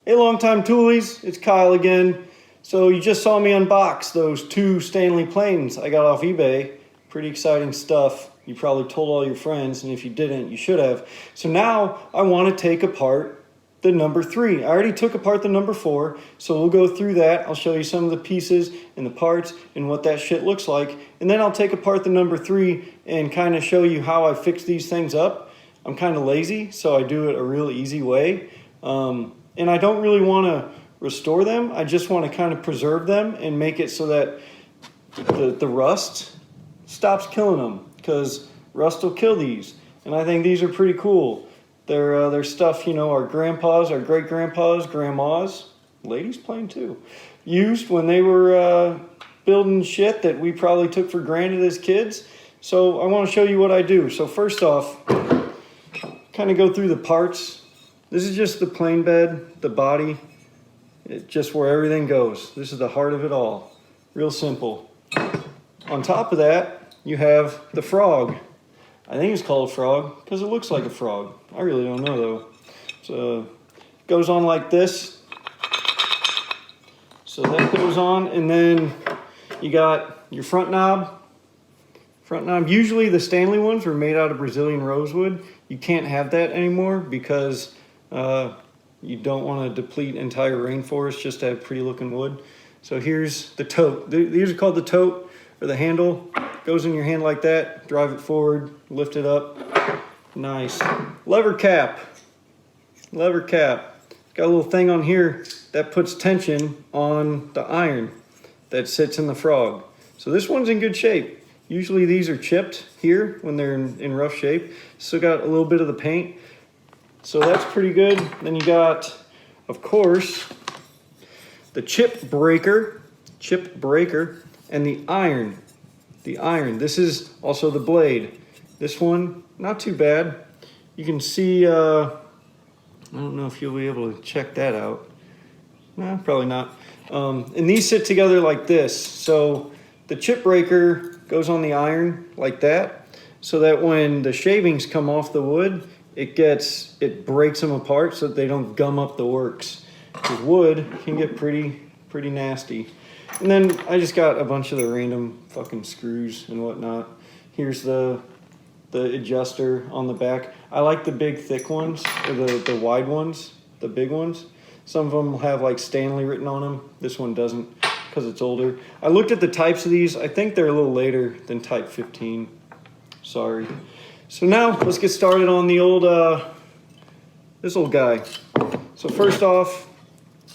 Hey, Longtime Toolies, it's Kyle again. So you just saw me unbox those two Stanley planes I got off eBay. Pretty exciting stuff. You probably told all your friends, and if you didn't, you should have. So now I want to take apart the number 3. I already took apart the number 4, so we'll go through that. I'll show you some of the pieces and the parts and what that shit looks like. And then I'll take apart the number 3 and kind of show you how I fix these things up. I'm kind of lazy, so I do it a real easy way. And I don't really want to restore them. I just want to kind of preserve them and make it so that the rust stops killing them, because rust will kill these. And I think these are pretty cool. They're stuff, you know, our grandpas, our great-grandpas, grandmas, ladies plane too, used when they were building shit that we probably took for granted as kids. So I want to show you what I do. So first off, kind of go through the parts. This is just the plane bed, the body, just where everything goes. This is the heart of it all. Real simple. On top of that, you have the frog. I think it's called a frog because it looks like a frog. I really don't know though. So it goes on like this. So that goes on, and then you got your front knob. Front knob. Usually the Stanley ones were made out of Brazilian rosewood. You can't have that anymore because you don't want to deplete entire rainforest just to have pretty looking wood. So here's the tote. These are called the tote, or the handle. Goes in your hand like that. Drive it forward, lift it up. Nice. Lever cap. Lever cap. Got a little thing on here that puts tension on the iron that sits in the frog. So this one's in good shape. Usually these are chipped here when they're in rough shape. Still got a little bit of the paint. So that's pretty good. Then you got, of course, the chip breaker, and the iron. The iron. This is also the blade. This one, not too bad. You can see, I don't know if you'll be able to check that out. No, probably not. And these sit together like this. So the chip breaker goes on the iron like that, so that when the shavings come off the wood, it breaks them apart so that they don't gum up the works. Because wood can get pretty nasty. And then I just got a bunch of the random fucking screws and whatnot. Here's the adjuster on the back. I like the big thick ones, or the wide ones, the big ones. Some of them will have like Stanley written on them. This one doesn't because it's older. I looked at the types of these. I think they're a little later than type 15. Sorry. So now let's get started on the old, this old guy. So first off,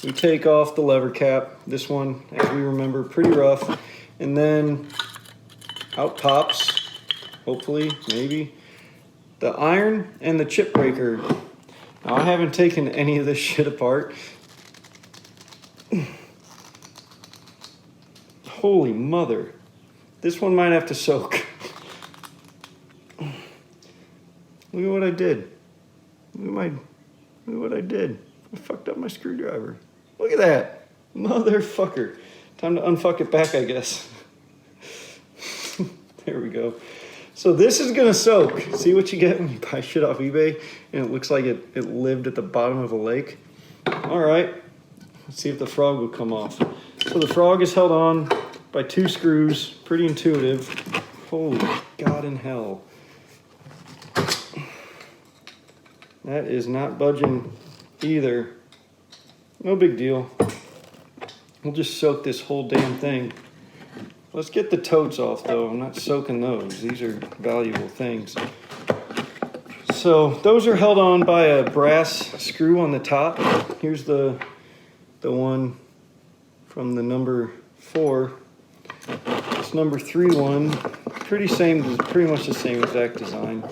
we take off the lever cap. This one, as we remember, pretty rough. And then out pops, hopefully, maybe, the iron and the chip breaker. Now I haven't taken any of this shit apart. Holy mother. This one might have to soak. Look at what I did. Look at what I did. I fucked up my screwdriver. Look at that. Motherfucker. Time to unfuck it back, I guess. There we go. So this is going to soak. See what you get when you buy shit off eBay and it looks like it lived at the bottom of a lake? All right. Let's see if the frog will come off. So the frog is held on by 2 screws. Pretty intuitive. Holy God in hell. That is not budging either. No big deal. We'll just soak this whole damn thing. Let's get the totes off though. I'm not soaking those. These are valuable things. So those are held on by a brass screw on the top. Here's the one from the number 4. This number 3 one, pretty much the same exact design.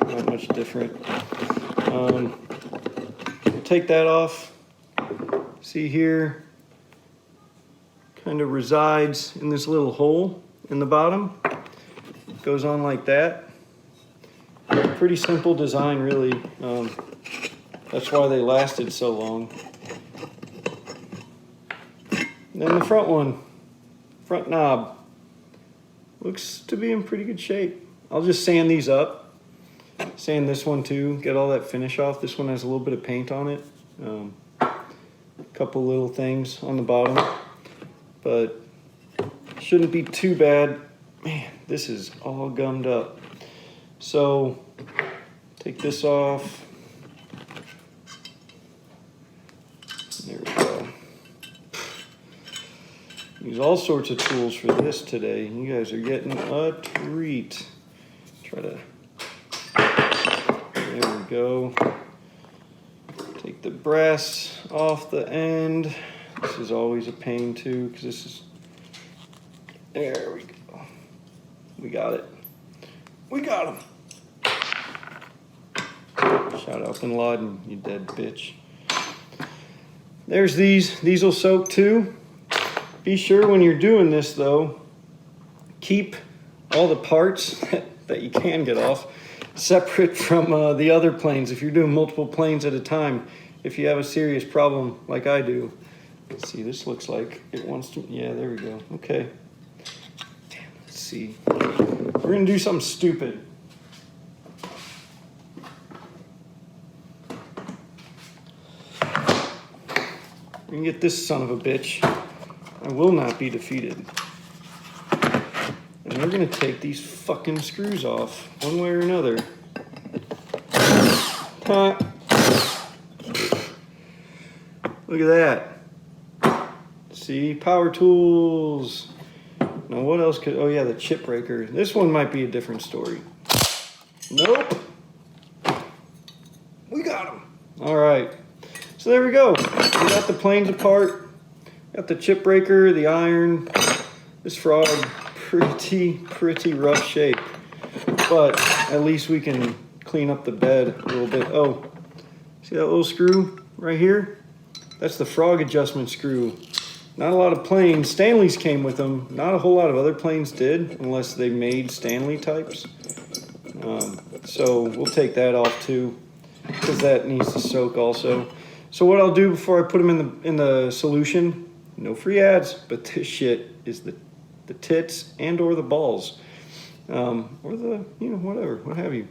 Not much different. Take that off. See here, kind of resides in this little hole in the bottom. Goes on like that. Pretty simple design, really. That's why they lasted so long. Then the front one, front knob, looks to be in pretty good shape. I'll just sand these up. Sand this one too, get all that finish off. This one has a little bit of paint on it. A couple little things on the bottom, but shouldn't be too bad. Man, this is all gummed up. So take this off. There we go. Use all sorts of tools for this today. You guys are getting a treat. Try to, there we go. Take the brass off the end. This is always a pain too, because this is, there we go. We got it. We got him. Shout out Bin Laden, you dead bitch. There's these. These will soak too. Be sure when you're doing this though, keep all the parts that you can get off separate from the other planes. If you're doing multiple planes at a time, if you have a serious problem like I do. Let's see, this looks like it wants to, yeah, there we go. Okay. Damn, let's see. We're gonna do something stupid. We can get this son of a bitch. I will not be defeated. And we're gonna take these fucking screws off, one way or another. Look at that. See, power tools. Now what else could, oh yeah, the chip breaker. This one might be a different story. Nope. We got them. All right. So there we go. We got the planes apart. Got the chip breaker, the iron. This frog, pretty rough shape. But at least we can clean up the bed a little bit. Oh, see that little screw right here? That's the frog adjustment screw. Not a lot of planes. Stanley's came with them. Not a whole lot of other planes did, unless they made Stanley types. So we'll take that off too, because that needs to soak also. So what I'll do before I put them in the solution, no free ads, but this shit is the tits and or the balls, or the, you know, whatever, what have you,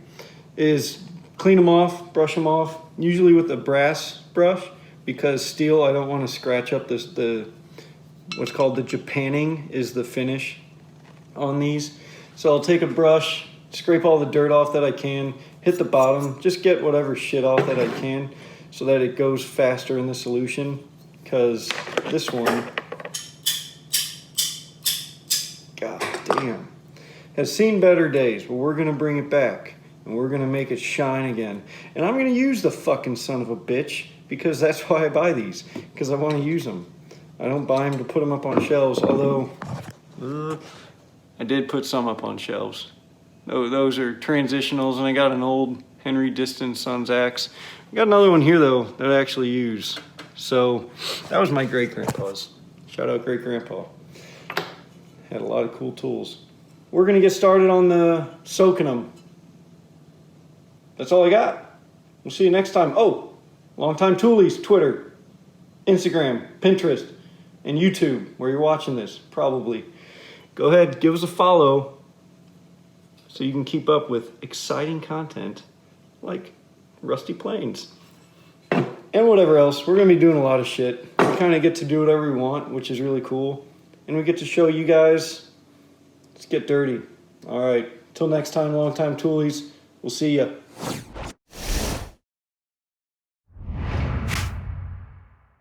is clean them off, brush them off, usually with a brass brush, because steel, I don't want to scratch up this, what's called the Japanning is the finish on these. So I'll take a brush, scrape all the dirt off that I can, hit the bottom, just get whatever shit off that I can, so that it goes faster in the solution, because this one, god damn, has seen better days, but we're gonna bring it back, and we're gonna make it shine again. And I'm gonna use the fucking son of a bitch, because that's why I buy these, because I wanna use them. I don't buy them to put them up on shelves, although I did put some up on shelves. Those are transitionals, and I got an old Henry Diston Sons axe. I got another one here though that I actually use. So that was my great-grandpa's. Shout out great-grandpa. Had a lot of cool tools. We're gonna get started on the soaking them. That's all I got. We'll see you next time. Oh, Longtime Toolies, Twitter, Instagram, Pinterest, and YouTube, where you're watching this, probably. Go ahead, give us a follow so you can keep up with exciting content like Rusty Plains and whatever else. We're gonna be doing a lot of shit. We kind of get to do whatever we want, which is really cool. And we get to show you guys, let's get dirty. All right, till next time, Longtime Toolies. We'll see ya.